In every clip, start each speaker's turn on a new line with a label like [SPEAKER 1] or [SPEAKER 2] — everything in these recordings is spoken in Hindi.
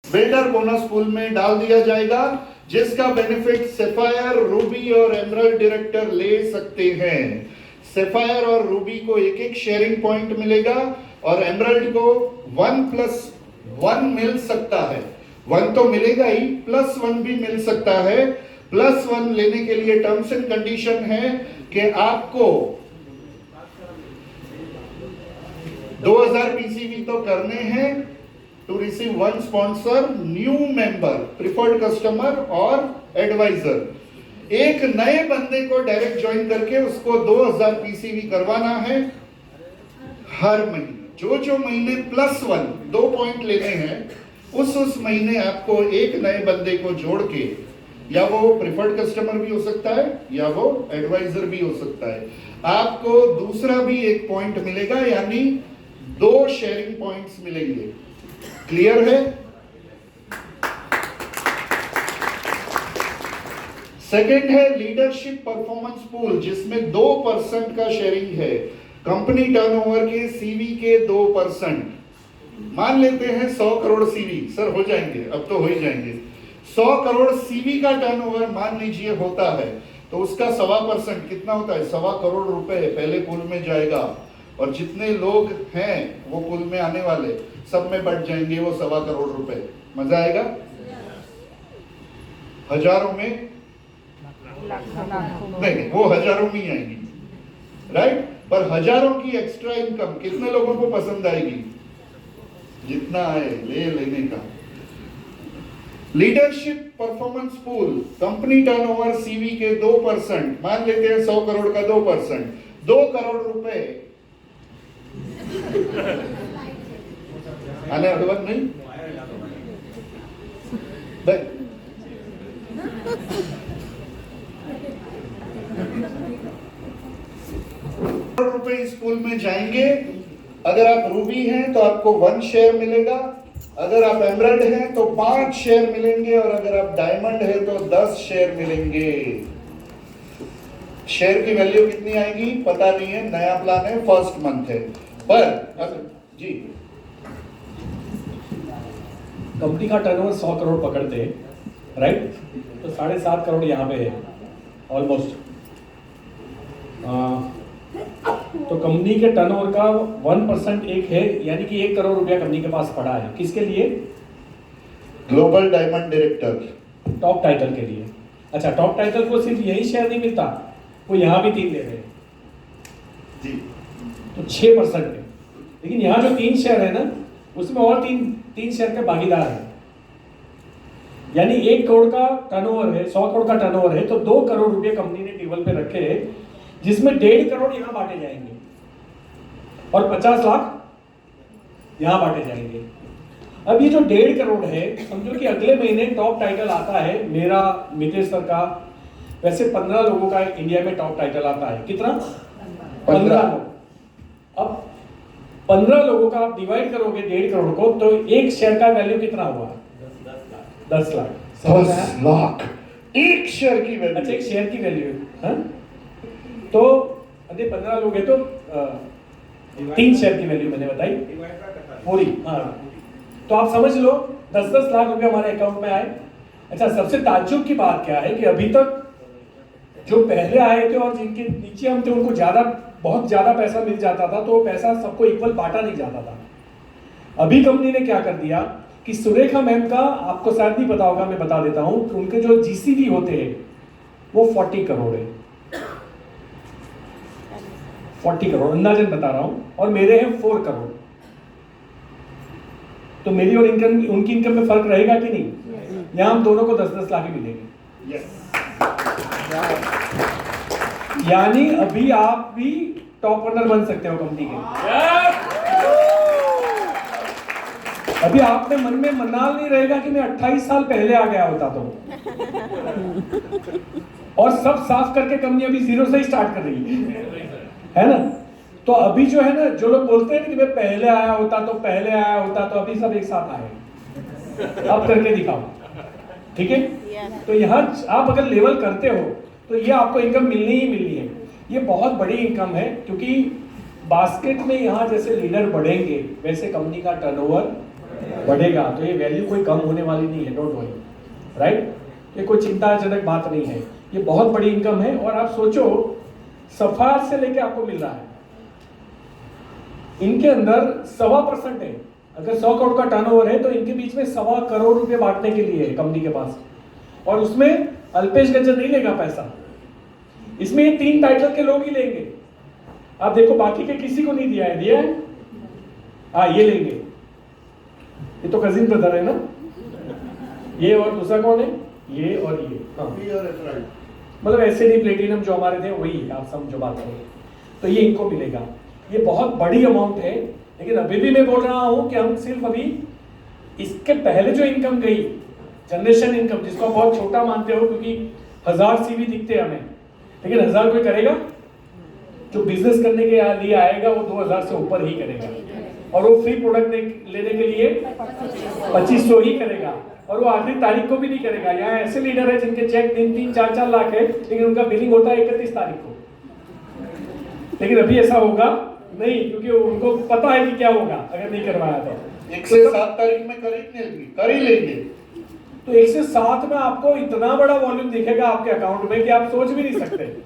[SPEAKER 1] बिल्डर बोनस पूल में डाल दिया जाएगा, जिसका बेनिफिट सैफायर, रूबी और एमराल्ड डायरेक्टर ले सकते हैं। सैफायर और रूबी को एक एक शेयरिंग पॉइंट मिलेगा और एमराल्ड को 1+1 मिल सकता है। 1 तो मिलेगा ही, +1 भी मिल सकता है। +1 लेने के लिए टर्म्स एंड कंडीशन है कि आपको 2000 पीसीवी तो करने हैं to receive 1 sponsor, new member, preferred customer और एडवाइजर। एक नए बंदे को डायरेक्ट ज्वाइन करके उसको 2000 पीसीवी करवाना है हर महीने। जो महीने +1 2 पॉइंट लेने हैं, उस महीने आपको एक नए बंदे को जोड़ के, या वो प्रिफर्ड कस्टमर भी हो सकता है या वो एडवाइजर भी हो सकता है, आपको दूसरा भी एक पॉइंट मिलेगा, यानी 2 शेयरिंग पॉइंट्स मिलेंगे। क्लियर है? सेकंड है लीडरशिप परफॉर्मेंस पूल, जिसमें 2% का शेयरिंग है। कंपनी टर्नओवर के सीवी के 2%। मान लेते हैं 100 करोड़ सीवी, सर हो जाएंगे, अब तो हो ही जाएंगे। 100 करोड़ सीवी का टर्नओवर मान लीजिए होता है, तो उसका 1.25% कितना होता है? 1.25 करोड़ रुपए पहले पूल में जाएगा, और जितने लोग हैं वो पूल में आने वाले सब में बढ़ जाएंगे वो 1.25 करोड़ रुपए। मजा आएगा? हजारों में नहीं, वो हजारों में ही आएंगी, राइट? पर हजारों की एक्स्ट्रा इनकम कितने लोगों को पसंद आएगी? जितना आए ले लेने का। Leadership performance pool, company turnover CV के 2%, मान लेते हैं 100 करोड़ का 2%, 2 करोड़ रुपए आने अडवत नहीं रुपए इस पूल में जाएंगे। अगर आप रूबी हैं तो आपको 1 शेयर मिलेगा, अगर आप एमराल्ड हैं तो 5 शेयर मिलेंगे, और अगर आप डायमंड हैं तो 10 शेयर मिलेंगे। शेयर की वैल्यू कितनी आएगी पता नहीं है, नया प्लान है, फर्स्ट मंथ है। पर जी,
[SPEAKER 2] कंपनी का टर्नओवर 100 करोड़ पकड़ते हैं, राइट? तो 7.5 करोड़ यहाँ पे है ऑलमोस्ट। तो कंपनी के टर्नओवर का 1% एक है, यानी कि 1 करोड़ रुपया कंपनी के पास पड़ा है। किसके लिए?
[SPEAKER 1] Global diamond director,
[SPEAKER 2] top title के लिए। अच्छा, टॉप टाइटल को सिर्फ यही शेयर नहीं मिलता, वो यहाँ भी 3 ले रहे हैं
[SPEAKER 1] जी,
[SPEAKER 2] तो 6% है। लेकिन यहाँ जो 3 शेयर है ना, उसमें और तीन शेयर के भागीदार हैं, यानी 1 करोड़ का टर्नओवर है, 100 करोड़ का टर्नओवर है, तो 2 करोड़ रुपए कंपनी ने टेबल पे रखे हैं, जिसमें 1.5 करोड़ यहाँ बांटे जाएंगे और 50 लाख यहाँ बांटे जाएंगे। अब ये जो 1.5 करोड़ है, समझो कि अगले महीने टॉप टाइटल आता है मेरा, मितेश सर का, वैसे 15 लोगों का इंडिया में टॉप टाइटल आता है। कितना? 15 लोग। अब 15 लोगों का आप डिवाइड करोगे 1.5 करोड़ को, तो एक शेयर का वैल्यू कितना हुआ? 10 लाख।
[SPEAKER 1] 10 लाख एक शेयर की वैल्यू।
[SPEAKER 2] अच्छा, एक शेयर की वैल्यू है। तो अरे 15 लोग हैं तो 3 शेयर की वैल्यू मैंने बताई पूरी। हाँ, तो आप समझ लो 10-10 लाख रुपए हमारे अकाउंट में आए। अच्छा, सबसे ताज्जुब की बात क्या है कि अभी तक जो पहले आए थे और जिनके नीचे हम थे, उनको बहुत ज्यादा पैसा मिल जाता था, तो वो पैसा सबको इक्वल बांटा नहीं जाता था। अभी कंपनी ने क्या कर दिया कि सुरेखा मैम का आपको शायद नहीं पता होगा, मैं बता देता हूं कि उनके जो जीसीवी होते हैं वो 40 करोड़ है। 40 करोड़ अंदाजन बता रहा हूं, और मेरे हैं 4 करोड़। तो मेरी और उनकी इनकम में फर्क रहेगा कि नहीं? यहां हम दोनों को 10-10 लाख ही मिलेंगे। यानी अभी आप भी टॉप ओनर बन सकते हो कंपनी के। अभी आपने मन में मनाल नहीं रहेगा कि मैं 28 साल पहले आ गया होता तो। और सब साफ करके कंपनी अभी 0 से ही स्टार्ट कर रही है ना? तो अभी जो है ना, जो लोग बोलते हैं कि मैं पहले आया होता तो अभी सब एक साथ आए। अब करके दिखाओ, ठीक है? तो यहाँ आप अगर लेवल करते हो तो ये आपको इनकम मिलनी ही मिलनी है। ये बहुत बड़ी इनकम है, क्योंकि बास्केट में यहाँ जैसे लीडर बढ़ेंगे वैसे कंपनी का टर्नओवर बढ़ेगा, तो ये वैल्यू कोई कम होने वाली नहीं है, डोंट वरी, राइट। ये कोई चिंताजनक बात नहीं है, ये बहुत बड़ी इनकम है। और आप सोचो, सफार से लेके आपको मिल रहा है, इनके अंदर 1.25% है। अगर 100 करोड़ का टर्नओवर है तो इनके बीच में 1.25 करोड़ रुपए बांटने के लिए है कंपनी के पास, और उसमें अल्पेश गज्जर नहीं लेगा पैसा, इसमें ये 3 टाइटल के लोग ही लेंगे। आप देखो बाकी के किसी को नहीं दिया है, दिया है? हाँ, ये लेंगे, ये तो कजिन ब्रदर है ना, ये और दूसरा कौन है, ये और ये, हाँ, मतलब एसएडी प्लेटिनम जो हमारे थे वही है, आप समझो बात करो। तो ये इनको मिलेगा, ये बहुत बड़ी अमाउंट है। लेकिन अभी भी मैं बोल रहा हूं कि हम सिर्फ अभी इसके पहले जो इनकम गई, जनरेशन इनकम, जिसको आप बहुत छोटा मानते हो क्योंकि 1000 सीवी दिखते हैं हमें, लेकिन 1000 कोई करेगा? जो बिजनेस करने के लिए आएगा वो 2000 से ऊपर ही करेगा, और वो फ्री प्रोडक्ट लेने के लिए 2500 ही करेगा, और वो आखिरी तारीख को भी नहीं करेगा। यहाँ ऐसे लीडर है जिनके चेक 3-3, 4-4 लाख है, लेकिन उनका बिलिंग होता है 31 तारीख को। लेकिन अभी ऐसा होगा नहीं, क्योंकि उनको पता है कि क्या होगा अगर नहीं करवाया तो।
[SPEAKER 1] 1 से 7 तारीख में कर ही लेंगे।
[SPEAKER 2] तो 1 से 7 में आपको इतना बड़ा वॉल्यूम दिखेगा आपके अकाउंट में कि आप सोच भी नहीं सकते।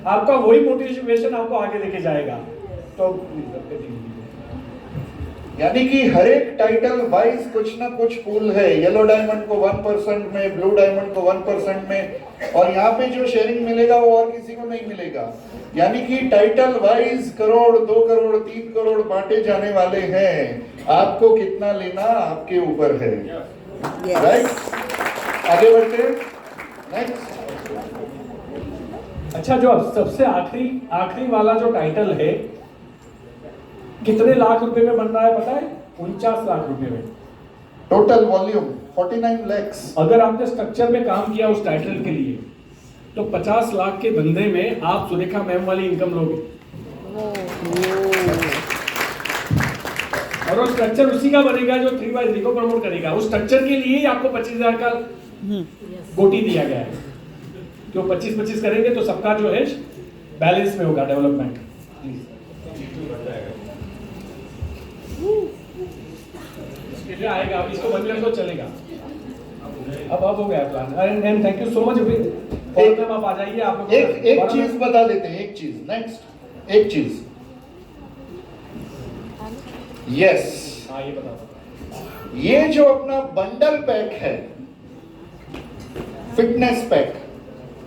[SPEAKER 2] आपका वही मोटिवेशन आपको आगे लेके जाएगा। तो
[SPEAKER 1] यानी कि हर एक टाइटल वाइज कुछ ना कुछ पूल है। येलो डायमंड को 1% में, ब्लू डायमंड को 1% में, और यहाँ पे जो शेयरिंग मिलेगा वो और किसी को नहीं मिलेगा। यानी कि टाइटल वाइज करोड़, 2 करोड़, 3 करोड़ बांटे जाने वाले हैं। आपको कितना लेना आपके ऊपर है, राइट? आगे बढ़ते हैं, नेक्स्ट।
[SPEAKER 2] अच्छा, जो सबसे आखिरी वाला जो टाइटल है, कितने लाख रुपए में बन रहा है पता है? 49 लाख रुपए में।
[SPEAKER 1] Total volume 49 lakhs।
[SPEAKER 2] अगर आपने स्ट्रक्चर में काम किया उस टाइटल के लिए, तो 50 लाख के धंधे में आप सुरेखा मैम वाली इनकम लोगे। और वो स्ट्रक्चर उसी का बनेगा जो 3x3 को प्रमोट करेगा। उस स्ट्रक्चर के लिए ही आपको 25,000 का गोटी दिया गया है। जो 25-25 करेंगे तो सबका जो है बैलेंस में होगा डेवलपमेंट। इसके लिए आएगा, अब इसको बंद कर दो, चलेगा। अब हो गया plan. And thank you so much. Ma'am आप आ जाइए। आप
[SPEAKER 1] एक चीज बता देते हैं, एक चीज, नेक्स्ट एक चीज। यस,
[SPEAKER 2] हाँ, ये बताओ।
[SPEAKER 1] ये जो अपना बंडल पैक है, फिटनेस पैक,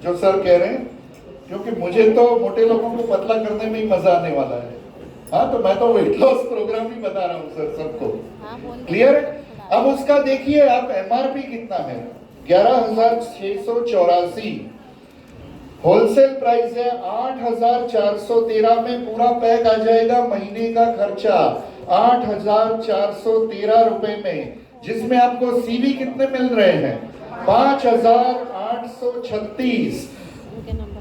[SPEAKER 1] जो सर कह रहे हैं, क्योंकि मुझे तो मोटे लोगों को पतला करने में ही मजा आने वाला है। हाँ, तो मैं तो वेट लॉस प्रोग्राम ही बता रहा हूँ सर सबको, क्लियर है? अब उसका देखिए आप, एमआरपी कितना है? 11,684। होलसेल प्राइस है 8,413 में पूरा पैक आ जाएगा। महीने का खर्चा 8,413 रुपए में, जिसमें आपको सीवी कितने मिल रहे हैं? 5,836।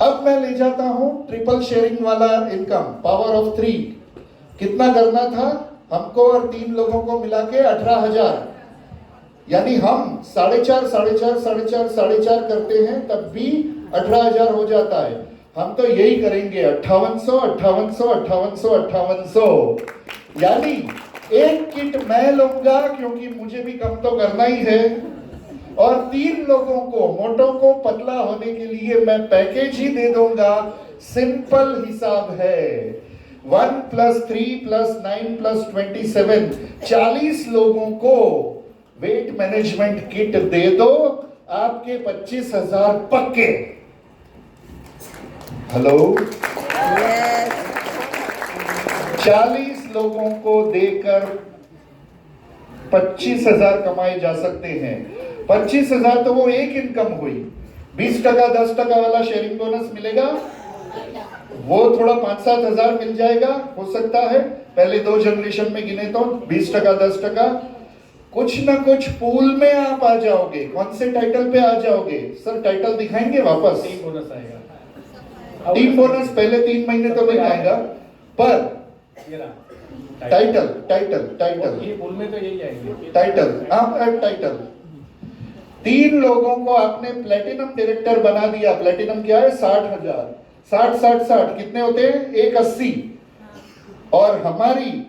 [SPEAKER 1] अब मैं ले जाता हूं ट्रिपल शेयरिंग वाला इनकम, पावर ऑफ 3। कितना करना था हमको और 3 लोगों को मिला के? 18,000। यानी हम 4.5 करते हैं तब भी 18,000 हो जाता है। हम तो यही करेंगे 5800। यानी एक किट मैं लूंगा क्योंकि मुझे भी कम तो करना ही है, और 3 लोगों को, मोटों को पतला होने के लिए मैं पैकेज ही दे दूंगा। सिंपल हिसाब है। 1 + 3 + 9 + 27, 40 लोगों को वेट मैनेजमेंट किट दे दो, आपके 25,000 पक्के। हेलो, 40 लोगों को देकर 25,000 कमाए जा सकते हैं। 25,000 तो वो एक इनकम हुई। 20%, 10% वाला शेयरिंग बोनस मिलेगा, वो थोड़ा 5-7 हजार मिल जाएगा, हो सकता है। पहले 2 जनरेशन में गिने तो 20%, 10%। कुछ ना कुछ पूल में आप आ जाओगे। कौन से टाइटल पे आ जाओगे सर? टाइटल दिखाएंगे वापस।
[SPEAKER 2] टीम बोनस आएगा।
[SPEAKER 1] टीम बोनस पहले 3 महीने तो नहीं आएगा, पर टाइटल
[SPEAKER 2] ये पूल में तो यही आएंगे।
[SPEAKER 1] टाइटल 3 लोगों को आपने प्लेटिनम डायरेक्टर बना दिया। प्लेटिनम क्या है? 60,000। 60 कितने होते हैं? 180। और हमारी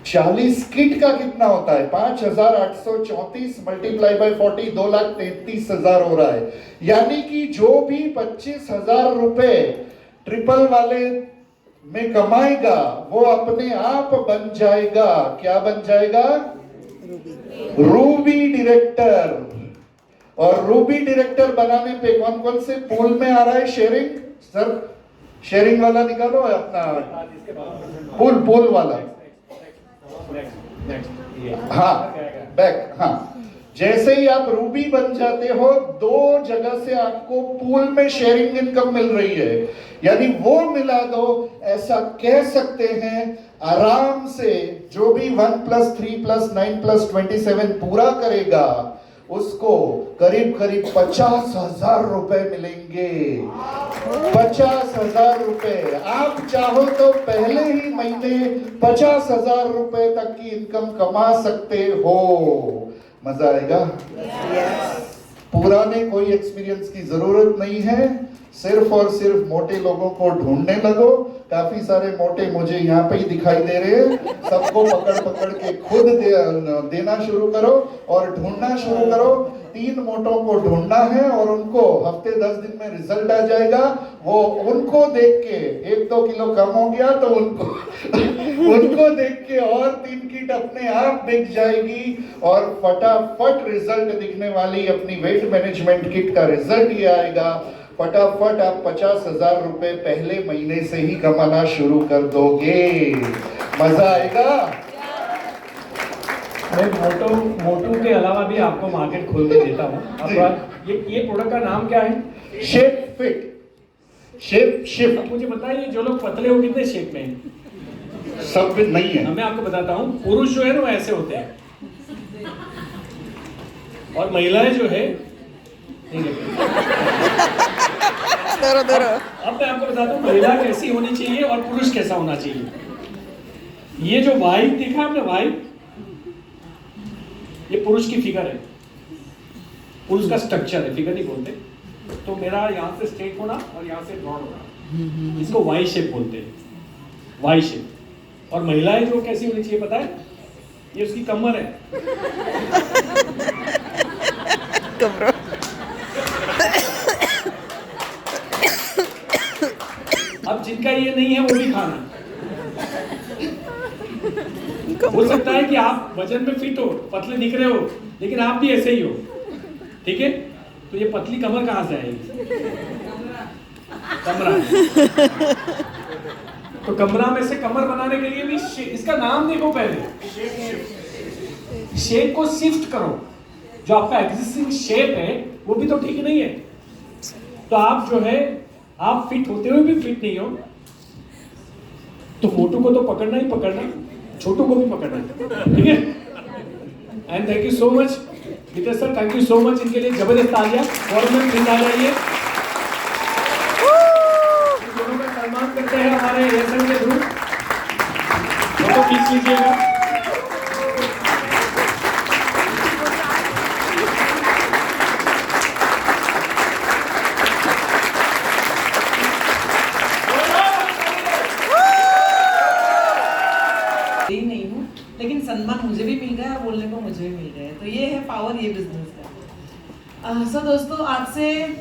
[SPEAKER 1] 40 किट का कितना होता है? 5,834 मल्टीप्लाई बाय 40, 2,33,000 हो रहा है। यानी कि जो भी 25,000 रुपए ट्रिपल वाले में कमाएगा वो अपने आप बन जाएगा, क्या बन जाएगा? Ruby director. और रूबी डायरेक्टर बनाने पे कौन कौन से पूल में आ रहा है? शेयरिंग, सर शेयरिंग वाला निकालो अपना, पूल वाला, हाँ बैक, हाँ। जैसे ही आप रूबी बन जाते हो, 2 जगह से आपको पूल में शेयरिंग इनकम मिल रही है, यानी वो मिला दो। ऐसा कह सकते हैं आराम से जो भी 1 + 3 + 9 + 27 पूरा करेगा उसको करीब 50,000 रुपए मिलेंगे। 50,000 रुपए। आप चाहो तो पहले ही महीने 50,000 रुपए तक की इनकम कमा सकते हो। मजा आएगा? पुराने कोई एक्सपीरियंस की जरूरत नहीं है, सिर्फ और सिर्फ मोटे लोगों को ढूंढने लगो। काफी सारे मोटे मुझे यहाँ पे ही दिखाई दे रहे हैं। सबको पकड़ पकड़ के खुद देना शुरू करो और ढूंढना शुरू करो। 3 मोटों को ढूंढना है और उनको हफ्ते 10 दिन में रिजल्ट आ जाएगा। वो उनको देख के 1-2 किलो कम हो गया तो उनको देख के और 3 किट अपने आप बिक जाएगी और फटाफट रिजल्ट दिखने वाली अपनी वेट मैनेजमेंट किट का रिजल्ट ये आएगा। फटाफट आप 50,000 रुपए पहले महीने से ही कमाना शुरू कर दोगे। मजा आएगा?
[SPEAKER 2] मैं मोटू के अलावा भी आपको मार्केट खोल के देता हूँ। ये प्रोडक्ट का नाम क्या है?
[SPEAKER 1] Shape fit, shape shift.
[SPEAKER 2] अब मुझे बताइए जो लोग पतले हो कितने शेप में हैं?
[SPEAKER 1] सब नहीं है।
[SPEAKER 2] मैं आपको बताता हूँ, पुरुष जो है ना वो ऐसे होते हैं और महिलाएं जो है अब मैं आपको बताता हूँ महिला कैसी होनी चाहिए और पुरुष कैसा होना चाहिए। ये जो वाइट देखा आपने, वाइट, ये पुरुष की फिगर है, पुरुष का स्ट्रक्चर है, फिगर नहीं बोलते। तो मेरा यहाँ से स्ट्रेट होना और यहाँ से ब्रॉड होना, इसको वाई शेप बोलते हैं, वाई शेप। और महिलाएं जो कैसी होनी चाहिए पता है? ये उसकी कमर है। अब जिनका ये नहीं है वो भी खाना। हो सकता है कि आप वजन में फिट हो, पतले दिख रहे हो, लेकिन आप भी ऐसे ही हो, ठीक है? तो ये पतली कमर कहाँ से आएगी? कमरा। तो कमरा में से कमर बनाने के लिए भी इसका नाम देखो पहले, शेप को शिफ्ट करो। जो आपका एग्जिस्टिंग शेप है वो भी तो ठीक नहीं है। तो आप जो है, आप फिट होते हुए भी फिट नहीं हो, तो मोटू को तो पकड़ना ही पकड़ना, छोटू को भी पकड़ना, ठीक है? And thank you so much Nitesh sir, thank you so much. इनके लिए जबरदस्त तालियां। गवर्नमेंट फिर आ जाइए, दोनों का सम्मान करते हैं हमारे एएसएम के थ्रू। फोटो खींच लीजिएगा।
[SPEAKER 3] नहीं हूँ, लेकिन सम्मान मुझे भी मिल गया और बोलने को मुझे भी मिल गया है। तो ये है पावर ये बिजनेस का। सो दोस्तों, आज से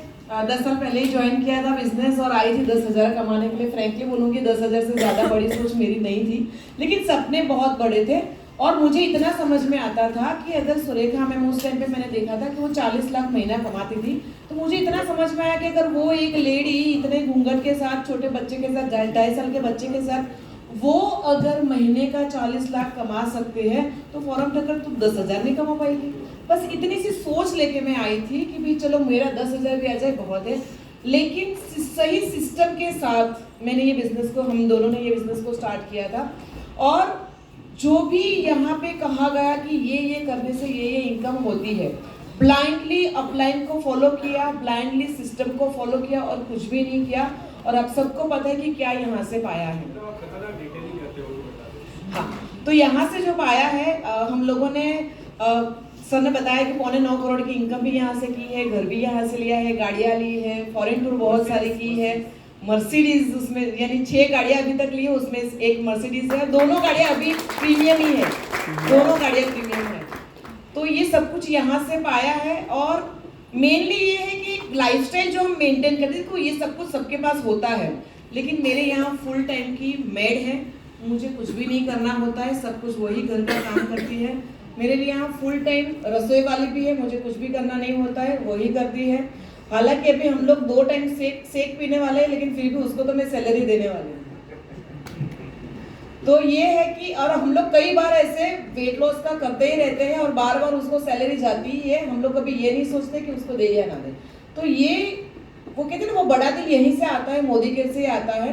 [SPEAKER 3] 10 साल पहले ही ज्वाइन किया था बिजनेस और आई थी 10,000 कमाने के लिए। फ्रैंकली बोलूँगी 10,000 से ज़्यादा बड़ी सोच मेरी नहीं थी, लेकिन सपने बहुत बड़े थे। और मुझे इतना समझ में आता था कि अगर सुरेखा मैम उस टाइम पे मैंने देखा था कि वो 40 लाख महीना कमाती थी, तो मुझे इतना समझ में आया कि अगर वो एक लेडी इतने घूंघट के साथ, छोटे बच्चे के साथ, 2.5 साल के बच्चे के साथ, वो अगर महीने का 40 लाख कमा सकते हैं, तो फॉर्म टक्कर तो 10,000 नहीं कमा पाएगी। बस इतनी सी सोच लेके मैं आई थी कि भाई चलो मेरा 10,000 भी आ जाए बहुत है। लेकिन सही सिस्टम के साथ मैंने ये बिजनेस को, हम दोनों ने ये बिजनेस को स्टार्ट किया था। और जो भी यहाँ पे कहा गया कि ये करने से ये इनकम होती है, ब्लाइंडली अपलाइन को फॉलो किया, ब्लाइंडली सिस्टम को फॉलो किया और कुछ भी नहीं किया। और अब सबको पता है कि क्या यहाँ से पाया है। हाँ, तो यहाँ से जो पाया है, हम लोगों ने, सर ने बताया कि 9.25 करोड़ की इनकम भी यहाँ से की है, घर भी यहाँ से लिया है, गाड़ियाँ ली है, फॉरेन टूर बहुत सारी की है, मर्सिडीज उसमें, यानी 6 गाड़ियां अभी तक ली है, उसमें एक मर्सिडीज है, दोनों गाड़ियां अभी प्रीमियम ही है, दोनों गाड़ियां प्रीमियम है। तो ये सब कुछ यहाँ से पाया है। और मेनली ये है कि लाइफस्टाइल जो हम मेंटेन करते हैं, तो ये सब कुछ सबके पास होता है, लेकिन मेरे यहाँ फुल टाइम की मेड है, मुझे कुछ भी नहीं करना होता है, सब कुछ वही घर का काम करती है। मेरे लिए यहाँ फुल टाइम रसोई वाली भी है, मुझे कुछ भी करना नहीं होता है, वही करती है। हालांकि अभी हम लोग 2 टाइम सेक पीने वाले हैं, लेकिन फिर भी उसको तो मैं सैलरी देने वाली हूँ। तो ये है कि, और हम लोग कई बार ऐसे वेट लॉस का करते ही रहते हैं और बार बार उसको सैलरी जाती ही है, हम लोग कभी ये नहीं सोचते कि उसको दे या ना दे। तो ये वो कहते हैं ना, वो बड़ा दिल यहीं से आता है, मोदी के से आता है।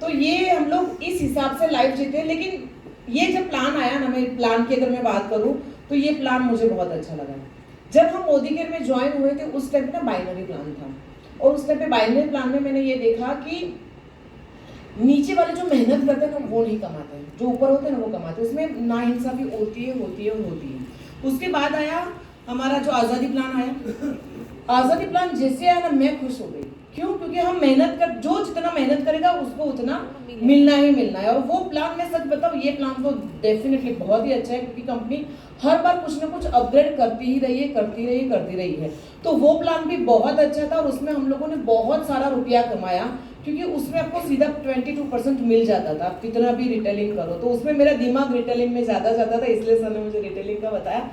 [SPEAKER 3] तो ये हम लोग इस हिसाब से लाइफ जीते हैं। लेकिन ये जब प्लान आया ना, मैं प्लान की अगर मैं बात करूँ तो ये प्लान मुझे बहुत अच्छा लगा। जब हम मोदी केयर में ज्वाइन हुए थे उस टाइम पे ना बाइनरी प्लान था, और उस टाइम पे बाइनरी प्लान में मैंने ये देखा कि नीचे वाले जो मेहनत करते हैं ना वो नहीं कमाते हैं, जो ऊपर होते हैं ना वो कमाते हैं। उसमें नाइंसाफी होती है। उसके बाद आया हमारा जो आज़ादी प्लान आया। आज़ादी प्लान जैसे आया ना, मैं खुश हो गई। क्यों? क्योंकि हम मेहनत कर, जो जितना मेहनत करेगा उसको उतना मिलना ही मिलना है। और वो प्लान, मैं सच बताऊं, ये प्लान तो डेफिनेटली बहुत ही अच्छा है, क्योंकि कंपनी हर बार कुछ ना कुछ अपग्रेड करती ही रही है। तो वो प्लान भी बहुत अच्छा था, और उसमें हम लोगों ने बहुत सारा रुपया कमाया, क्योंकि उसमें आपको सीधा 22% मिल जाता था, आप कितना भी रिटेलिंग करो। तो उसमें मेरा दिमाग रिटेलिंग में ज़्यादा जाता था, इसलिए सर ने मुझे रिटेलिंग का बताया।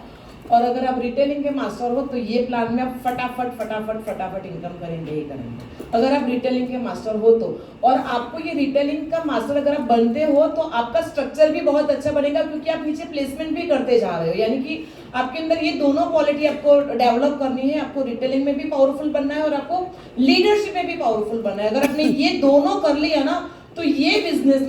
[SPEAKER 3] और अगर आप रिटेलिंग के मास्टर हो तो ये प्लान में आप फटाफट इनकम करेंगे ही करेंगे, अगर आप रिटेलिंग के मास्टर हो तो। और आपको ये रिटेलिंग का मास्टर अगर आप बनते हो तो आपका स्ट्रक्चर भी बहुत अच्छा बनेगा, क्योंकि आप नीचे प्लेसमेंट भी करते जा रहे हो। यानी कि आपके अंदर ये दोनों क्वालिटी आपको डेवलप करनी है, आपको रिटेलिंग में भी पावरफुल बनना है और आपको लीडरशिप में भी पावरफुल बनना है। अगर आपने ये दोनों कर लिया ना, तो ये बिजनेस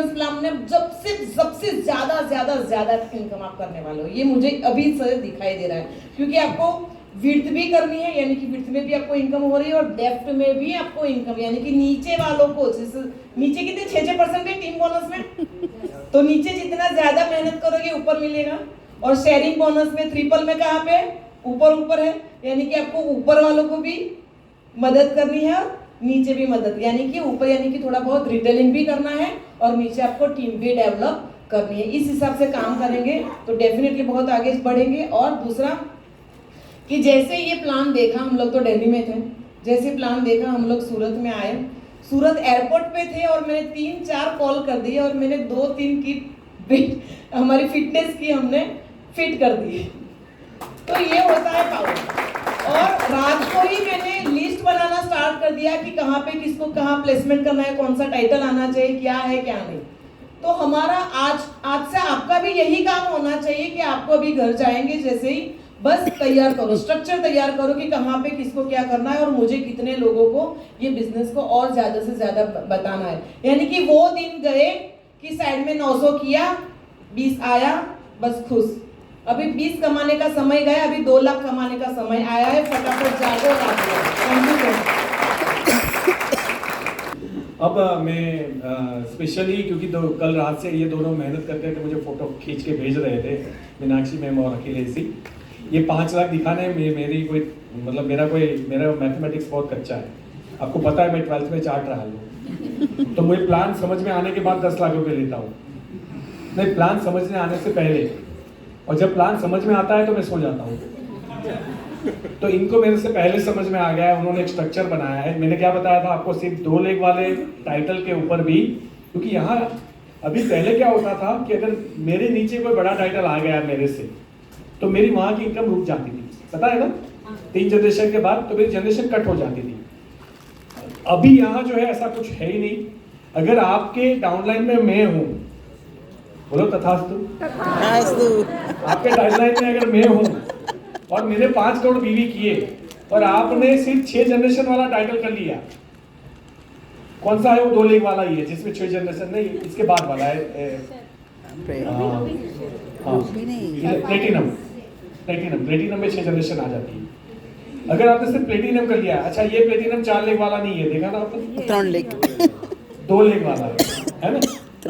[SPEAKER 3] प्लान में सबसे ज्यादा इनकम आप करने वाले हो। ये मुझे अभी से दिखाई दे रहा है, क्योंकि आपको विड्थ भी करनी है, यानी कि विड्थ में भी आपको इनकम हो रही है, और डेप्थ में भी आपको इनकम, यानी कि नीचे वालों को, जैसे नीचे कितने 6% है टीम बोनस में, तो नीचे जितना ज्यादा मेहनत करोगे ऊपर मिलेगा। और शेयरिंग बोनस में ट्रिपल में कहाँ पे ऊपर है, यानी कि आपको ऊपर वालों को भी मदद करनी है और नीचे भी मदद, यानी कि ऊपर यानी कि थोड़ा बहुत रिटेलिंग भी करना है और नीचे आपको टीम भी डेवलप करनी है। इस हिसाब से काम करेंगे तो डेफिनेटली बहुत आगे बढ़ेंगे। और दूसरा कि जैसे ये प्लान देखा, हम लोग तो दिल्ली में थे, जैसे प्लान देखा हम लोग सूरत में आए, सूरत एयरपोर्ट पे थे और मैंने 3-4 कॉल कर दिए और मैंने 2-3 की हमारी फिटनेस की हमने फिट कर दी। तो ये होता है पावर। और रात को ही मैंने लिस्ट बनाना स्टार्ट कर दिया कि कहाँ पे किसको कहाँ प्लेसमेंट करना है, कौन सा टाइटल आना चाहिए, क्या है क्या नहीं। तो हमारा आज से आपका भी यही काम होना चाहिए कि आपको अभी घर जाएंगे जैसे ही बस तैयार करो, स्ट्रक्चर तैयार करो कि कहाँ पे किसको क्या करना है और मुझे कितने लोगों को ये बिजनेस को और ज्यादा से ज्यादा बताना है। यानी कि वो दिन गए कि साइड में 900 किया, 20 आया, बस खुश। अभी 20 कमाने का समय गया, अभी 2 लाख कमाने का समय आया है। फटाफट जागो और आगे। Thank you.
[SPEAKER 2] अब मैं स्पेशली क्योंकि कल रात से ये दोनों मेहनत करते थे, मुझे फोटो खींच के भेज रहे थे, मीनाक्षी मैम और अखिलेश। ये 5 लाख दिखाने में मेरा मैथमेटिक्स बहुत कच्चा है। आपको पता है मैं 12th में चार्ट रहा हूँ, तो मुझे प्लान समझ में आने के बाद 10 लाख रुपये लेता हूँ, नहीं प्लान समझने आने से पहले। और जब प्लान समझ में आता है तो मैं सो जाता हूँ। तो इनको मेरे से पहले समझ में आ गया है, उन्होंने एक स्ट्रक्चर बनाया है। मैंने क्या बताया था आपको, सिर्फ 2 लेग वाले टाइटल के ऊपर भी, क्योंकि यहाँ अभी पहले क्या होता था कि अगर मेरे नीचे कोई बड़ा टाइटल आ गया मेरे से तो मेरी वहाँ की इनकम रुक जाती थी, पता है ना, 3 जनरेशन के बाद तो मेरी जनरेशन कट हो जाती थी। अभी यहाँ जो है ऐसा कुछ है ही नहीं। अगर आपके डाउनलाइन में मैं हूँ, बोलो तथास्तु, आपके डाउनलाइन में अगर मैं हूँ और मेरे 5 करोड़ बीवी किए और आपने सिर्फ 6 जनरेशन वाला टाइटल कर लिया, कौन सा है वो 2 लेग वाला ही है जिसमें 6 जनरेशन नहीं, इसके बाद वाला है प्लेटिनम में 6 जनरेशन आ जाती है। अगर आपने सिर्फ प्लेटिनम कर लिया, अच्छा ये प्लेटिनम 4 लेग वाला नहीं है, देखा ना आपने,
[SPEAKER 4] 3 लेग
[SPEAKER 2] 2 लेग वाला है ना,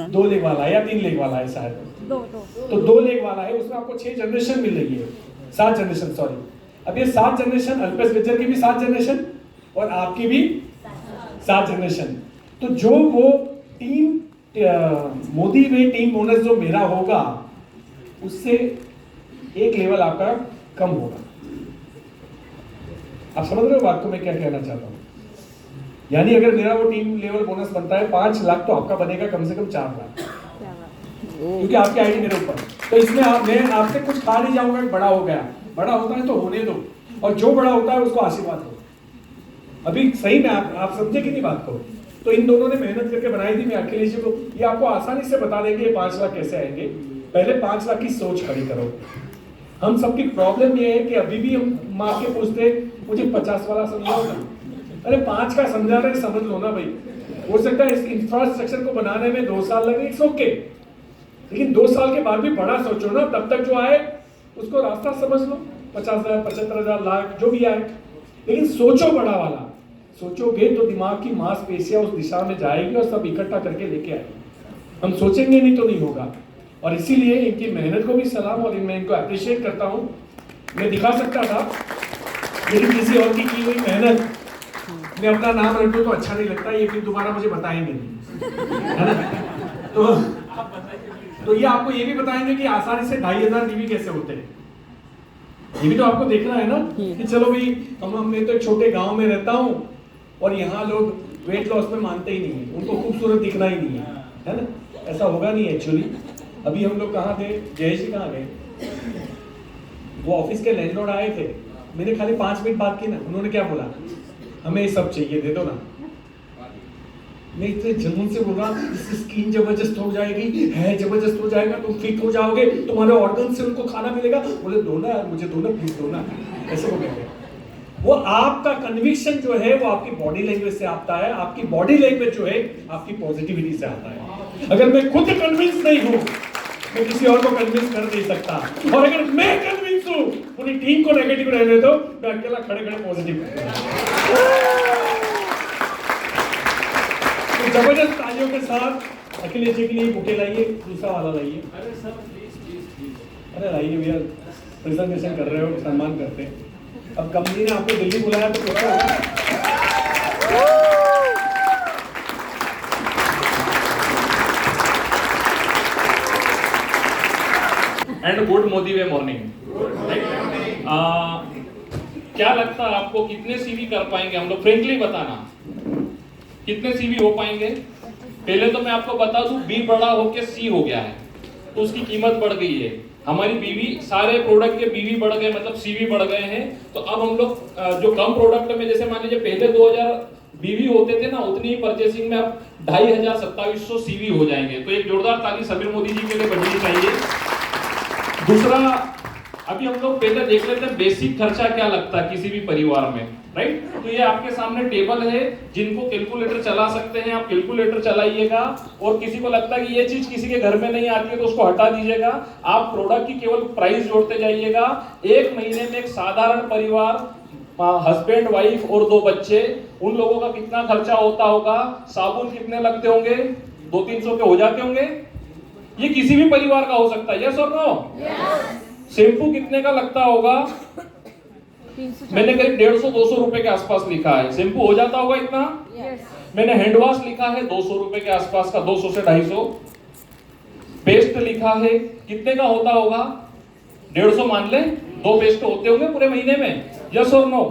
[SPEAKER 2] 2 लेग वाला है या 3 लेग वाला है शायद, तो 2 लेग वाला है, उसमें आपको 6 जनरेशन मिल रही है, 7 जनरेशन सॉरी। अब ये 7 जनरेशन, अल्पेश गुज्जर की भी 7 जनरेशन और आपकी भी 7 जनरेशन। तो जो वो टीम मोदी वे टीम बोनस जो मेरा होगा उससे एक लेवल आपका कम होगा। आप समझ रहे हो बात को मैं क्या कहना चाहता हूं? यानी अगर मेरा वो टीम लेवल बोनस बनता है 5 लाख तो आपका बनेगा कम से कम 4 लाख, क्योंकि आपकी आईडी मेरे ऊपर। तो इसमें मैं आपसे कुछ खा नहीं जाऊंगा कि बड़ा हो गया, बड़ा होता है तो होने दो, और जो बड़ा होता है उसको आशीर्वाद दो। अभी सही में आप समझे कि नहीं बात को? तो इन दोनों ने मेहनत करके बनाई थी। मैं अखिलेश जी को ये आपको आसानी से बता देंगे 5 लाख कैसे आएंगे। पहले 5 लाख की सोच खड़ी करो। हम सबकी प्रॉब्लम ये है कि अभी भी हम माँ के पूछते मुझे 50 वाला समझाओ ना। अरे 5 का समझा रहे समझ लो ना भाई। हो सकता है इस इंफ्रास्ट्रक्चर को बनाने में 2 साल लगे, इट्स ओके, लेकिन 2 साल के बाद भी बड़ा सोचो ना। तब तक जो आए उसको रास्ता समझ लो, 50,000 75,000 लाख जो भी आए, लेकिन सोचो बड़ा वाला। सोचोगे तो दिमाग की मांसपेशियां उस दिशा में जाएगी और सब इकट्ठा करके लेके आएगी। हम सोचेंगे नहीं तो नहीं होगा। और इसीलिए इनकी मेहनत को भी सलाम, और मैं इनको अप्रिशिएट करता हूँ। मैं दिखा सकता था लेकिन किसी और की हुई मेहनत मैं अपना नाम रख दूं तो अच्छा नहीं लगता, ये फिर दोबारा मुझे बताएंगे नहीं, है ना? तो ये आपको ये भी बताएंगे कि आसानी से 2,500 डीवी कैसे होते हैं। ये भी तो आपको देखना है ना कि चलो भाई हमने तो एक छोटे गांव में रहता हूँ और यहाँ लोग वेट लॉस में मानते ही नहीं है, उनको खूबसूरत दिखना ही नहीं है ना? ऐसा होगा नहीं एक्चुअली। अभी हम लोग कहाँ थे, जयेश जी कहाँ गए? वो ऑफिस के लैंडलॉर्ड आए थे, मैंने खाली 5 मिनट बात की ना, उन्होंने क्या बोला, हमें ये सब चाहिए, दे दो ना। मैं इतने जुनून से बोल रहा, इसकी स्किन जबरदस्त हो जाएगी, है जबरदस्त हो जाएगा, तुम फिट हो जाओगे, तुम्हारे ऑर्गन से उनको खाना मिलेगा। बोले दो ना यार, मुझे दो ना प्लीज, दो ना। ऐसे वो कहते हैं। वो आपका कन्विक्शन जो है वो आपकी बॉडी लैंग्वेज से आता है, आपकी बॉडी लैंग्वेज जो है आपकी पॉजिटिविटी से आता है। अगर मैं खुद कन्विंस नहीं हूं, मैं किसी और को कन्विंस कर नहीं सकता। और अगर मैं कन्विंस हूं, पूरी टीम को नेगेटिव रहने दो, मैं अकेला खड़े खड़े पॉजिटिव। तो जबरदस्त तालियों के साथ अखिलेश जी के लिए बुके लाइए, दूसरा वाला लाइए।
[SPEAKER 4] अरे सर प्लीज
[SPEAKER 2] अरे लाइए भैया, प्रेजेंटेशन कर रहे हो, सम्मान करते हैं। अब कंपनी ने आपको दिल्ली बुलाया तो
[SPEAKER 4] and good Modi way morning. क्या लगता है आपको कितने सीवी कर पाएंगे हम लोग? फ्रेंकली बताना, कितने सीवी हो पाएंगे? पहले तो मैं आपको बता दूं, बी बड़ा होके सी हो गया है तो उसकी कीमत बढ़ गई है। हमारी बीवी, सारे प्रोडक्ट के बीवी बढ़ गए, मतलब सीवी बढ़ गए हैं। तो अब हम लोग जो कम प्रोडक्ट में, जैसे मान लीजिए पहले 2000 बीवी होते थे ना, उतनी ही परचेसिंग में अब 2500 2700 सीवी हो जाएंगे। तो एक जोरदार ताली समीर मोदी जी के लिए बजनी चाहिए। दूसरा, अभी हम लोग पहले देख लेते हैं बेसिक खर्चा क्या लगता है किसी भी परिवार में, राइट? तो ये आपके सामने टेबल है, जिनको कैलकुलेटर चला सकते हैं आप कैलकुलेटर चलाइएगा। और किसी को लगता है कि ये चीज किसी के घर में नहीं आती है तो उसको हटा दीजिएगा। आप प्रोडक्ट की केवल प्राइस जोड़ते जाइएगा। एक महीने में एक साधारण परिवार, हस्बैंड वाइफ और 2 बच्चे, उन लोगों का कितना खर्चा होता होगा? साबुन कितने लगते होंगे? 200-300 के हो जाते होंगे। ये किसी भी परिवार का हो सकता है, यस और नो? शैम्पू कितने का लगता होगा? मैंने करीब 150-200 रुपए के आसपास लिखा है। शैम्पू हो जाता होगा इतना? मैंने हैंड वॉश लिखा है 200 रुपए के आसपास का, 200 से 250। पेस्ट लिखा है, कितने का होता होगा? 150 मान ले, 2 पेस्ट होते होंगे पूरे महीने में, यस और नो?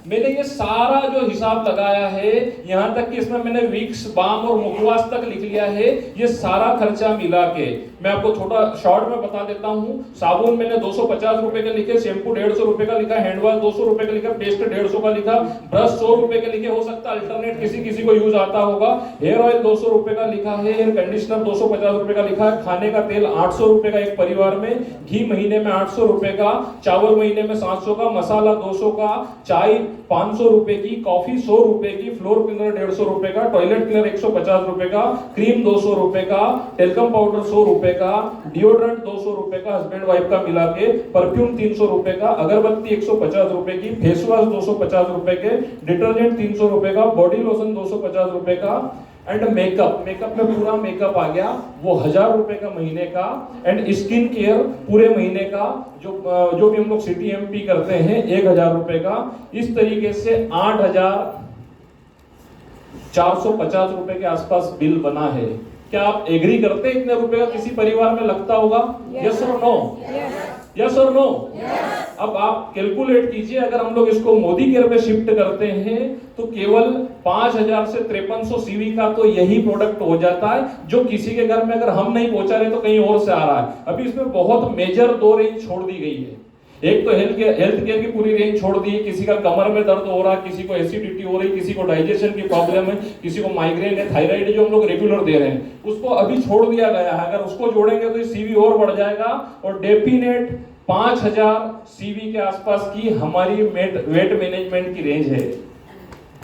[SPEAKER 4] मैंने ये सारा जो हिसाब लगाया है, यहाँ तक कि इसमें मैंने विक्स, बाम और मुखवास तक लिख लिया है। ये सारा खर्चा मिला के मैं आपको छोटा शॉर्ट में बता देता हूँ। साबुन मैंने 250 रुपए के लिखे, शैम्पू 150 रुपए का लिखा, हैंड वॉश 200 रुपए का लिखा, पेस्ट 150 का लिखा, ब्रश 100 रुपए के लिखे। हो सकता है अल्टरनेट किसी को यूज आता होगा। हेयर ऑयल 200 रुपए का लिखा है, हेयर कंडीशनर 250 रुपए का लिखा है, खाने का तेल 800 रुपए का एक परिवार में, घी महीने में 800 रुपए का, चावल महीने में 700 का, मसाला 200 का, चाय 500 रुपए की, कॉफी 100 रुपए की, फ्लोर क्लीनर 150 रुपए का, टॉयलेट क्लीनर 150 रुपए का, क्रीम 200 रुपए का, टेल्कम पाउडर 100 रुपए का, डिओड्रेंट 200 रुपए का, हस्बैंड वाइफ का मिला के, परफ्यूम 300 रुपए का, अगरबत्ती 150 रुपए की, फेस वॉश 250 रुपए के, डिटर्जेंट 300 रुपए का, बॉडी लोशन 250 रुपए का, एंड मेकअप में पूरा मेकअप आ गया वो 1000 रुपए का महीने का, एंड स्किन केयर पूरे महीने का जो भी हम लोग सिटी एमपी करते हैं 1000 रुपए का। इस तरीके से 8000 450 रुपए के आसपास बिल बना है। क्या आप एग्री करते हैं इतने रुपए का किसी परिवार में लगता होगा? यस और नो? यस और नो? अब आप कैलकुलेट कीजिए, अगर हम लोग इसको मोदी केयर में शिफ्ट करते हैं तो केवल 5000 से 5300 सीवी का तो यही प्रोडक्ट हो जाता है, जो किसी के घर में अगर हम नहीं पहुंचा रहे तो कहीं और से आ रहा है। अभी इसमें बहुत मेजर 2 रेंज छोड़ दी गई है। एक तो हेल्थ केयर की पूरी रेंज छोड़ दी है। किसी का कमर में दर्द हो रहा है, किसी को एसिडिटी हो रही, किसी को डाइजेशन की प्रॉब्लम है, किसी को माइग्रेन है, थायराइड है, जो हम लोग रेगुलर दे रहे हैं, उसको अभी छोड़ दिया गया है। अगर उसको जोड़ेंगे तो सीवी और बढ़ जाएगा और डेफिनेट 5000 सीवी के आसपास की हमारी वेट मैनेजमेंट की रेंज है।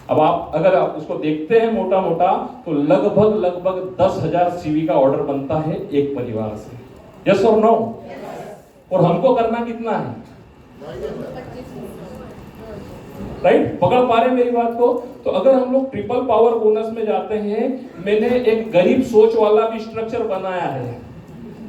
[SPEAKER 4] अब आप अगर आप उसको देखते हैं मोटा मोटा तो लगभग 10,000 सीवी का ऑर्डर बनता है एक परिवार से। यस और नो? और हमको करना कितना है? राइट? पकड़ पा रहे मेरी बात को? तो अगर हम लोग ट्रिपल पावर बोनस में जाते हैं, मैंने एक गरीब सोच वाला भी स्ट्रक्चर बनाया है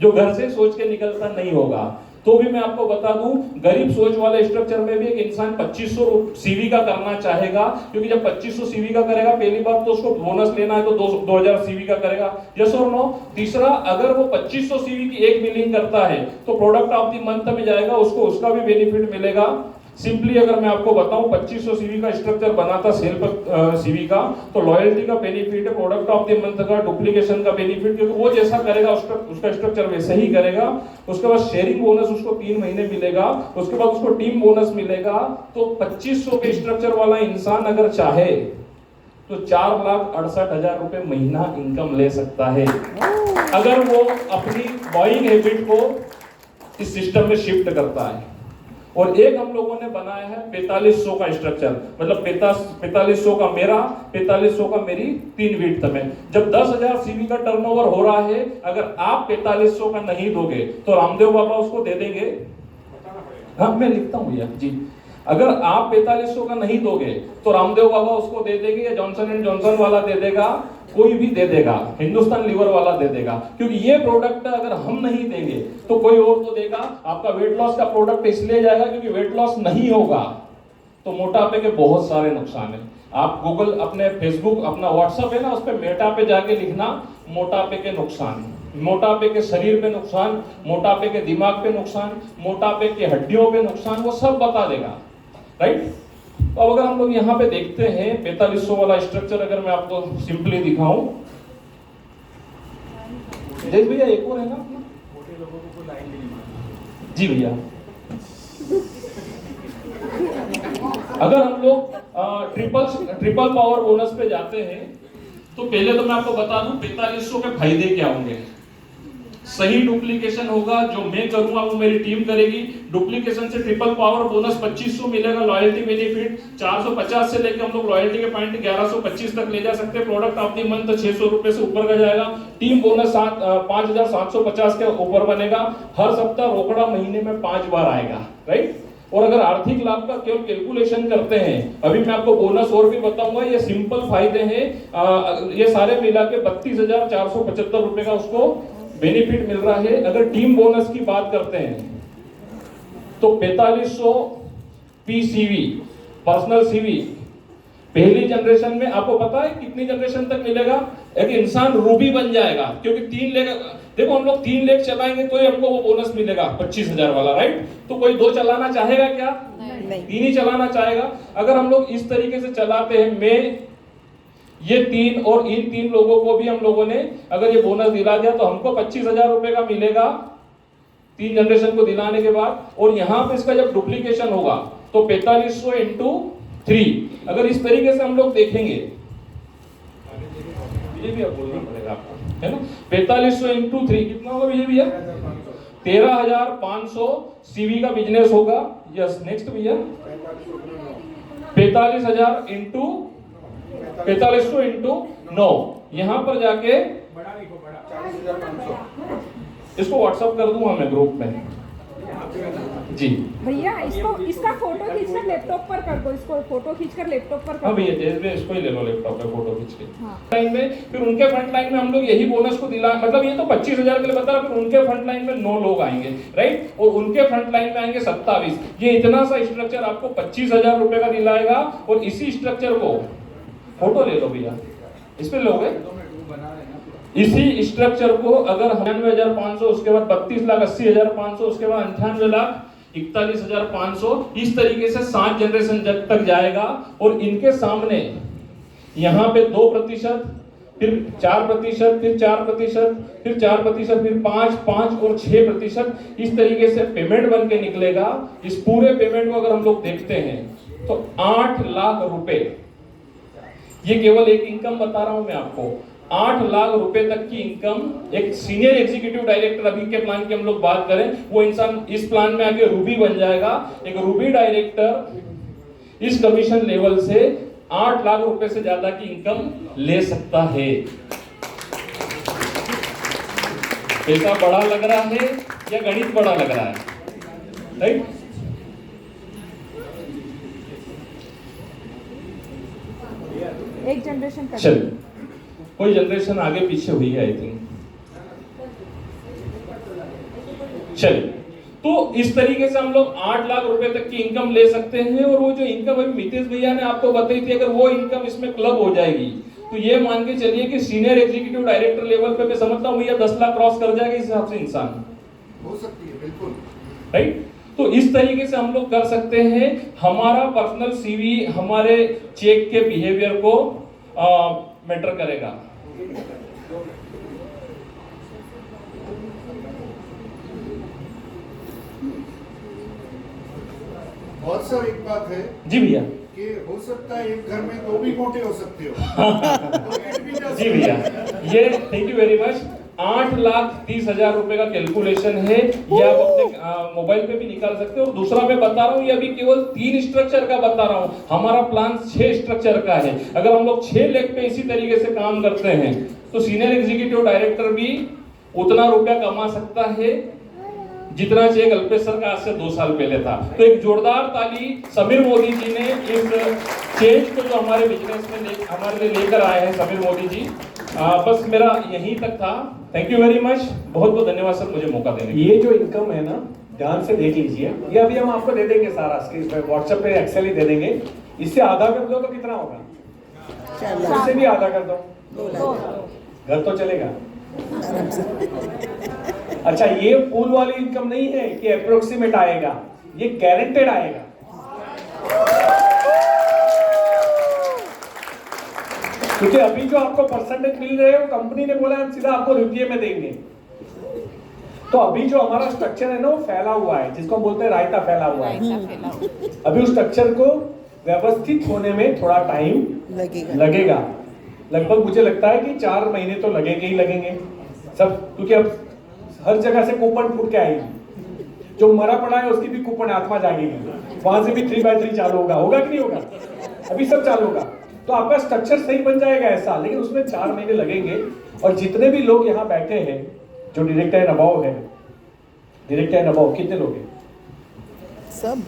[SPEAKER 4] जो घर से सोच के निकलता नहीं होगा। तो भी मैं आपको बता दूं, गरीब सोच वाले स्ट्रक्चर में भी एक इंसान 2500 सीवी का करना चाहेगा, क्योंकि जब 2500 सीवी का करेगा, पहली बात तो उसको बोनस लेना है तो 2000 सीवी का करेगा। यस और नो? तीसरा, अगर वो 2500 सीवी की एक बिलिंग करता है तो प्रोडक्ट ऑफ द मंथ में जाएगा, उसको उसका भी बेनिफिट मिलेगा। सिंपली अगर मैं आपको बताऊं, 2500 सीवी का स्ट्रक्चर बना था सेल पर सीवी का, तो लॉयल्टी का बेनिफिट है, प्रोडक्ट ऑफ द मंथ का, डुप्लीकेशन का बेनिफिट, क्योंकि वो जैसा करेगा उसका स्ट्रक्चर वैसे ही करेगा। उसके बाद शेयरिंग बोनस उसको 3 महीने मिलेगा, उसके बाद उसको टीम बोनस मिलेगा। तो 2500 के स्ट्रक्चर वाला इंसान अगर चाहे तो 4,68,000 रुपए महीना इनकम ले सकता है, अगर वो अपनी बाइंग हैबिट को इस सिस्टम में शिफ्ट करता है। और एक हम लोगों ने बनाया है 4500 का स्ट्रक्चर, मतलब 4500 का मेरा, 4500 का मेरी 3 विड्थ में। जब 10,000 सीवी का टर्नओवर हो रहा है, अगर आप 4500 का नहीं दोगे तो रामदेव बाबा उसको दे देंगे। हाँ, मैं लिखता हूँ भैया जी। अगर आप 4500 का नहीं दोगे तो रामदेव बाबा उसको दे देंगे, या जॉनसन एंड जॉनसन वाला दे देगा, कोई भी दे देगा, हिंदुस्तान लीवर वाला दे देगा। क्योंकि ये प्रोडक्ट अगर हम नहीं देंगे तो कोई और तो देगा। आपका वेट लॉस का प्रोडक्ट इसलिए जाएगा क्योंकि वेट लॉस नहीं होगा तो मोटापे के बहुत सारे नुकसान है। आप गूगल, अपने फेसबुक, अपना व्हाट्सएप है ना, उस पर मेटा पे जाके लिखना मोटापे के नुकसान, मोटापे के शरीर पे नुकसान, मोटापे के दिमाग पे नुकसान, मोटापे के हड्डियों पे नुकसान, वो सब बता देगा। राइट? तो अब अगर हम लोग यहाँ पे देखते हैं 4500 वाला स्ट्रक्चर, अगर मैं आपको सिंपली दिखाऊं, देख भैया एक और है ना अपना, मोटे लोगों को लाइन नहीं जी भैया। अगर हम लोग ट्रिपल पावर बोनस पे जाते हैं तो पहले तो मैं आपको बता दूं 4500 के फायदे क्या होंगे। सही डुप्लीकेशन होगा, जो मैं करूंगा वो मेरी टीम करेगी। डुप्लीकेशन से ट्रिपल पावर बोनस 2500 मिलेगा, लॉयल्टी बेनिफिट 450 से लेकर हम लोग लॉयल्टी के पॉइंट 1125 तक ले जा सकते हैं। प्रोडक्ट ऑफ द मंथ 600 रुपए से ऊपर का जाएगा। टीम बोनस 5750 के ऊपर बनेगा। हर सप्ताह रोकड़ा महीने में 5 बार आएगा। राइट? और अगर आर्थिक लाभ का केवल कैलकुलेशन करते हैं, अभी मैं आपको बोनस और भी बताऊंगा, ये सिंपल फायदे हैं, ये सारे मिला के 32,475 रुपए का उसको बेनिफिट मिल रहा है। अगर टीम बोनस की बात करते हैं तो 4500 पीसीवी, पर्सनल सीवी, पहली जनरेशन में आपको पता है कितनी जनरेशन तक मिलेगा? एक इंसान रूबी बन जाएगा, क्योंकि 3 लाख, देखो हम लोग 3 लाख चलाएंगे तो ही हमको वो बोनस मिलेगा 25,000 वाला। राइट? तो कोई 2 चलाना चाहेगा क्या? नहीं, 3 ही चलाना चाहेगा। अगर हम लोग इस तरीके से चलाते हैं, मैं ये 3 और इन 3 लोगों को भी हम लोगों ने अगर ये बोनस दिला दिया तो हमको 25,000 रुपए का मिलेगा 3 जनरेशन को दिलाने के बाद। और यहाँ पे इसका जब डुप्लीकेशन होगा तो 4500 इंटू 3, अगर इस तरीके से हम लोग देखेंगे, ये भी अब बोलना पड़ेगा आपको, है ना? 4500 इंटू 3 कितना होगा भैया? 13,500 सीवी का बिजनेस होगा। यस, नेक्स्ट भैया 45,000 इंटू 4500 इंटू 9, यहां पर जाके 40,500, इसको व्हाट्सएप कर दूंगा मैं ग्रुप में जी।
[SPEAKER 5] भैया इसका फोटो खींचकर लैपटॉप पर कर दो, इसको फोटो खींचकर लैपटॉप पर कर दो।
[SPEAKER 4] हाँ भैया, जैसे इसको ही ले लो लैपटॉप पे फोटो खींच के। लाइन में फिर उनके फ्रंट लाइन में हम लोग यही बोनस को दिला, मतलब ये तो 25,000 के लिए बता रहा, फिर उनके फ्रंट लाइन में 9 लोग आएंगे। राइट? और उनके फ्रंट लाइन में आएंगे 27। ये इतना सा स्ट्रक्चर आपको 25,000 रुपए का दिलाएगा। और इसी स्ट्रक्चर को फोटो ले लो भैया, इस पे लोगे। इसी स्ट्रक्चर को अगर 99,500, उसके बाद 32,80,500, उसके बाद 98,41,500, इस तरीके से 7 जनरेशन तक जाएगा। और इनके सामने यहाँ पे 2%, फिर 4%, फिर 4%, फिर 4%, फिर 5 और 6%, इस तरीके से पेमेंट बन के निकलेगा। इस पूरे पेमेंट को अगर हम लोग देखते हैं तो 8 लाख रुपए, ये केवल एक इनकम बता रहा हूं मैं आपको, 8 लाख रुपए तक की इनकम एक सीनियर एग्जीक्यूटिव डायरेक्टर, अभी के प्लान की हम लोग बात करें, वो इंसान इस प्लान में आके रूबी बन जाएगा। एक रूबी डायरेक्टर इस कमीशन लेवल से 8 लाख रुपए से ज्यादा की इनकम ले सकता है। पैसा बड़ा लग रहा है या गणित बड़ा लग रहा है? राइट?
[SPEAKER 5] एक जनरेशन का
[SPEAKER 4] चलिए, कोई जनरेशन आगे पीछे हुई है आई थिंक। चलिए, तो इस तरीके से हम लोग 8 लाख रुपए तक की इनकम ले सकते हैं। और वो जो इनकम अभी मितेश भैया ने आपको बताई थी, अगर वो इनकम इसमें क्लब हो जाएगी तो ये मान के चलिए कि सीनियर एग्जीक्यूटिव डायरेक्टर लेवल पे मैं समझता हूँ भैया 10 लाख क्रॉस कर जाएगा इस हिसाब से इंसान,
[SPEAKER 1] हो सकती है, बिल्कुल।
[SPEAKER 4] राइट? तो इस तरीके से हम लोग कर सकते हैं। हमारा पर्सनल सीवी हमारे चेक के बिहेवियर को मैटर करेगा।
[SPEAKER 1] और सर एक बात है
[SPEAKER 4] जी भैया।
[SPEAKER 1] कि हो सकता है एक घर में 2 भी मोटे हो सकते हो। तो ये भी जा
[SPEAKER 4] जी भैया, ये थैंक यू वेरी मच। 8,30,000 रुपए का कैलकुलेशन है, ये आप अपने मोबाइल पे भी निकाल सकते हो। और दूसरा मैं बता रहा हूँ, ये अभी केवल 3 स्ट्रक्चर का बता रहा हूँ, हमारा प्लान 6 स्ट्रक्चर का है। अगर हम लोग 6 लेख पे इसी तरीके से काम करते हैं तो सीनियर एग्जीक्यूटिव डायरेक्टर भी उतना रुपया कमा सकता है जितना चेक अल्पेश सर का आज से 2 साल पहले था। तो एक जोरदार ताली समीर मोदी जी ने इस चेंज को जो हमारे बिजनेस में हमारे लिए लेकर आए हैं, समीर मोदी जी। बस मेरा यहीं तक था। थैंक यू वेरी मच, बहुत बहुत धन्यवाद सर मुझे मौका देने के लिए।
[SPEAKER 2] ये जो इनकम है ना, ध्यान से देख लीजिए, ये अभी हम आपको दे देंगे सारा स्क्रीन पे, व्हाट्सएप पे एक्सेल ही दे देंगे। इससे आधा कर दो तो कितना होगा? इससे भी आधा कर दो, घर तो चलेगा। अच्छा, ये पूल वाली इनकम नहीं है कि अप्रोक्सीमेट आएगा, ये गारंटेड आएगा। क्योंकि अभी जो आपको परसेंटेज मिल रहे हैं वो कंपनी ने बोला हम सीधा आपको रुपये में देंगे। तो अभी जो हमारा स्ट्रक्चर है ना, वो फैला हुआ है, जिसको हम बोलते हैं रायता फैला हुआ है। अभी उस स्ट्रक्चर को व्यवस्थित होने में थोड़ा टाइम लगेगा। लगभग मुझे लगता है कि 4 महीने तो लगेंगे ही लगेंगे सब, क्योंकि अब हर जगह से कूपन फूट के आएगी। जो मरा पड़ा है उसकी भी कूपन आत्मा जाएगी, वहां से भी 3x3 चालू होगा कि नहीं होगा? अभी सब चालू होगा। तो आपका स्ट्रक्चर सही बन जाएगा ऐसा, लेकिन उसमें 4 महीने लगेंगे। और जितने भी लोग यहाँ बैठे हैं जो डायरेक्टर एंड अबव है, डायरेक्टर एंड अबव कितने लोग हैं?
[SPEAKER 6] सब